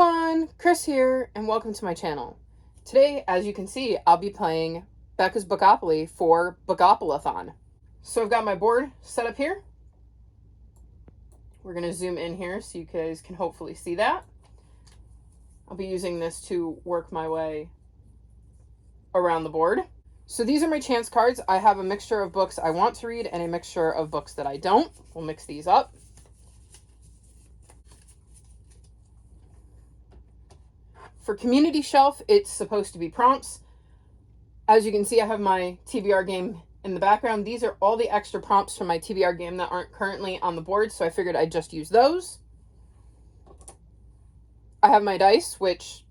everyone, Chris here, and welcome to my channel. Today, as you can see, I'll be playing Becca's Bookopoly for Bookoplathon. So I've got my board set up here. We're going to zoom in here so you guys can hopefully see that. I'll be using this to work my way around the board. So these are my chance cards. I have a mixture of books I want to read and a mixture of books that I don't. We'll mix these up. For community shelf, it's supposed to be prompts. As you can see, I have my TBR game in the background. These are all the extra prompts from my TBR game that aren't currently on the board, so I figured I'd just use those. I have my dice, which,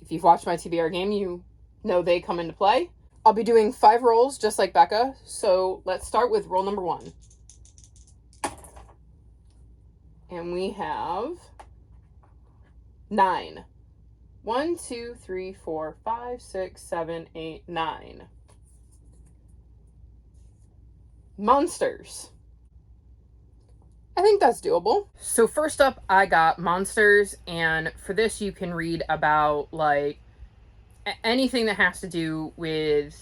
if you've watched my TBR game, you know they come into play. I'll be doing 5 rolls, just like Becca, so let's start with roll number 1. And we have 9. 1, 2, 3, 4, 5, 6, 7, 8, 9. Monsters. I think that's doable. So first up, I got monsters, and for this you can read about like anything that has to do with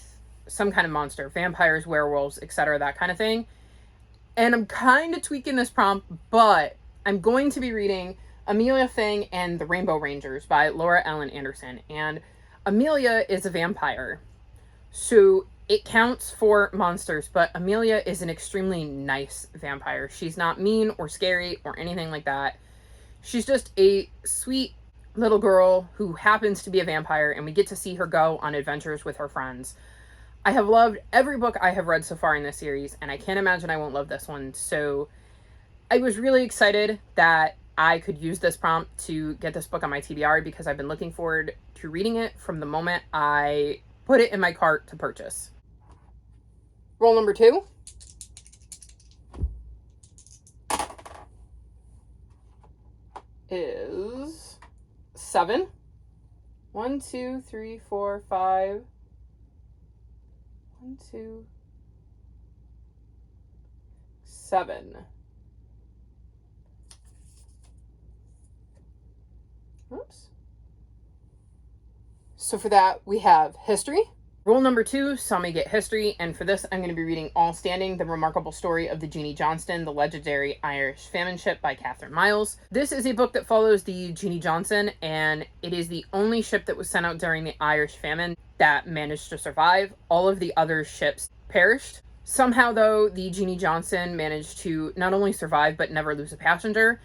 some kind of monster, vampires, werewolves, etc., that kind of thing. And I'm kind of tweaking this prompt, but I'm going to be reading Amelia Feng and the Rainbow Rangers by Laura Ellen Anderson. And Amelia is a vampire, so it counts for monsters, but Amelia is an extremely nice vampire. She's not mean or scary or anything like that. She's just a sweet little girl who happens to be a vampire, and we get to see her go on adventures with her friends. I have loved every book I have read so far in this series, and I can't imagine I won't love this one. So I was really excited that I could use this prompt to get this book on my TBR because I've been looking forward to reading it from the moment I put it in my cart to purchase. Roll number 2. Is 7. 1, 2, 3, 4, 5. 1, 2, 7. Oops. So for that, we have history. Rule number 2 saw me get history, and for this, I'm going to be reading All Standing, The Remarkable Story of the Jeanie Johnston, The Legendary Irish Famine Ship by Catherine Miles. This is a book that follows the Jeanie Johnston, and it is the only ship that was sent out during the Irish famine that managed to survive. All of the other ships perished. Somehow, though, the Jeanie Johnston managed to not only survive, but never lose a passenger.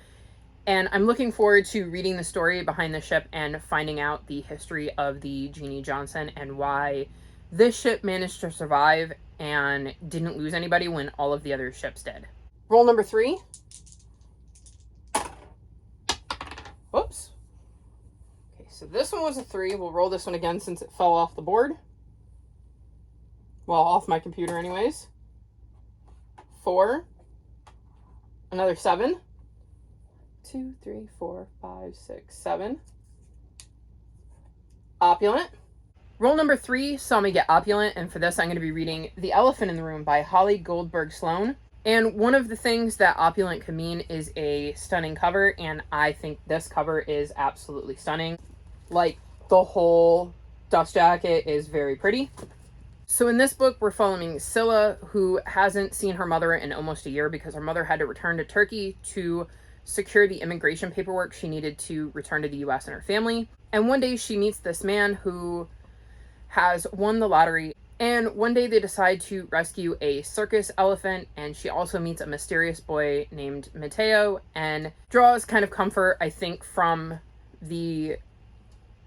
And I'm looking forward to reading the story behind the ship and finding out the history of the Jeanie Johnston and why this ship managed to survive and didn't lose anybody when all of the other ships did. Roll number 3. Whoops. Okay, so this one was a 3. We'll roll this one again since it fell off the board. Well, off my computer anyways. 4. Another 7. 2, 3, 4, 5, 6, 7. Opulent. Roll number 3 saw me get opulent, and for this I'm going to be reading The Elephant in the Room by Holly Goldberg Sloan. And one of the things that opulent could mean is a stunning cover, and I think this cover is absolutely stunning. Like, the whole dust jacket is very pretty. So in this book, we're following Scylla, who hasn't seen her mother in almost a year because her mother had to return to Turkey to secure the immigration paperwork she needed to return to the US and her family. And one day she meets this man who has won the lottery, and one day they decide to rescue a circus elephant, and she also meets a mysterious boy named Matteo and draws kind of comfort, I think, from the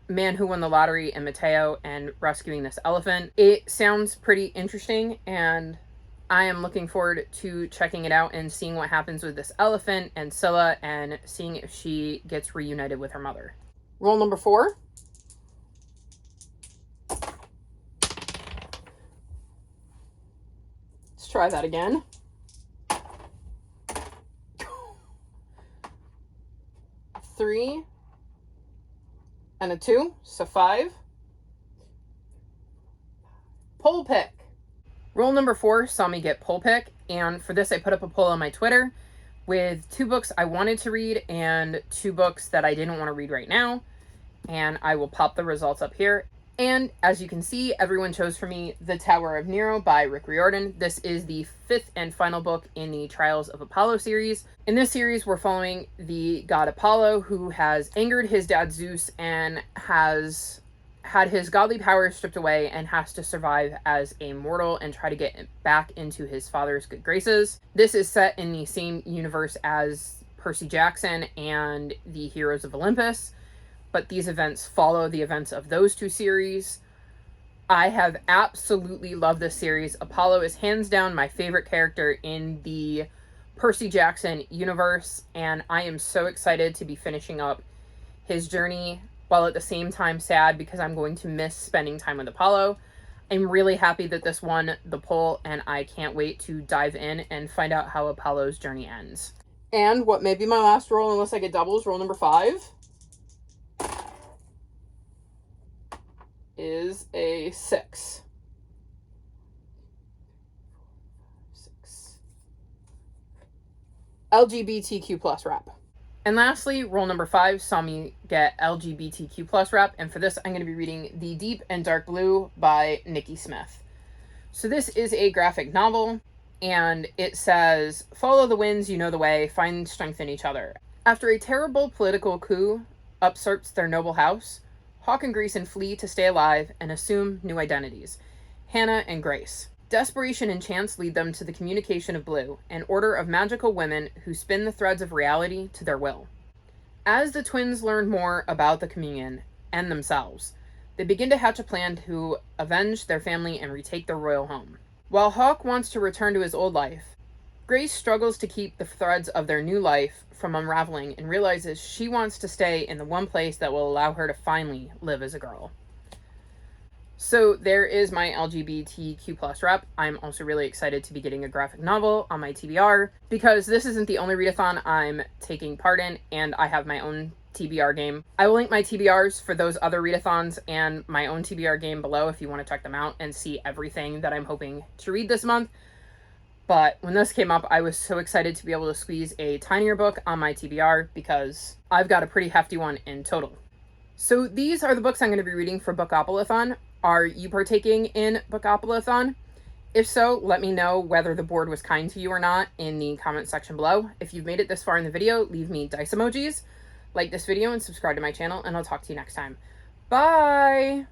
man who won the lottery and Matteo and rescuing this elephant. It sounds pretty interesting, and I am looking forward to checking it out and seeing what happens with this elephant and Scylla and seeing if she gets reunited with her mother. Roll number 4. Let's try that again. 3 and a 2, so 5. Pole pick. Roll number 4 saw me get poll pick, and for this I put up a poll on my Twitter with 2 books I wanted to read and 2 books that I didn't want to read right now. and I will pop the results up here. And as you can see, everyone chose for me The Tower of Nero by Rick Riordan. This is the 5th and final book in the Trials of Apollo series. In this series, we're following the god Apollo, who has angered his dad Zeus and has had his godly powers stripped away and has to survive as a mortal and try to get back into his father's good graces. This is set in the same universe as Percy Jackson and the Heroes of Olympus, but these events follow the events of those two series. I have absolutely loved this series. Apollo is hands down my favorite character in the Percy Jackson universe, and I am so excited to be finishing up his journey, while at the same time sad because I'm going to miss spending time with Apollo. I'm really happy that this won the poll, and I can't wait to dive in and find out how Apollo's journey ends. And what may be my last roll, unless I get doubles, roll number 5. Is a 6. LGBTQ plus rep. And lastly, roll number 5 saw me get LGBTQ plus rep, and for this I'm going to be reading The Deep and Dark Blue by Nikki Smith. So this is a graphic novel, and it says, "Follow the winds, you know the way, find strength in each other. After a terrible political coup usurps their noble house, Hawk and Greason flee to stay alive and assume new identities. Hannah and Grace. Desperation and chance lead them to the communication of Blue, an order of magical women who spin the threads of reality to their will. As the twins learn more about the communion and themselves, they begin to hatch a plan to avenge their family and retake their royal home. While Hawk wants to return to his old life, Grace struggles to keep the threads of their new life from unraveling and realizes she wants to stay in the one place that will allow her to finally live as a girl." So there is my LGBTQ plus rep. I'm also really excited to be getting a graphic novel on my TBR, because this isn't the only readathon I'm taking part in, and I have my own TBR game. I will link my TBRs for those other readathons and my own TBR game below if you want to check them out and see everything that I'm hoping to read this month. But when this came up, I was so excited to be able to squeeze a tinier book on my TBR because I've got a pretty hefty one in total. So these are the books I'm going to be reading for Bookoplathon. Are you partaking in Bookoplathon? If so, let me know whether the board was kind to you or not in the comment section below. If you've made it this far in the video, leave me dice emojis, like this video, and subscribe to my channel, and I'll talk to you next time. Bye!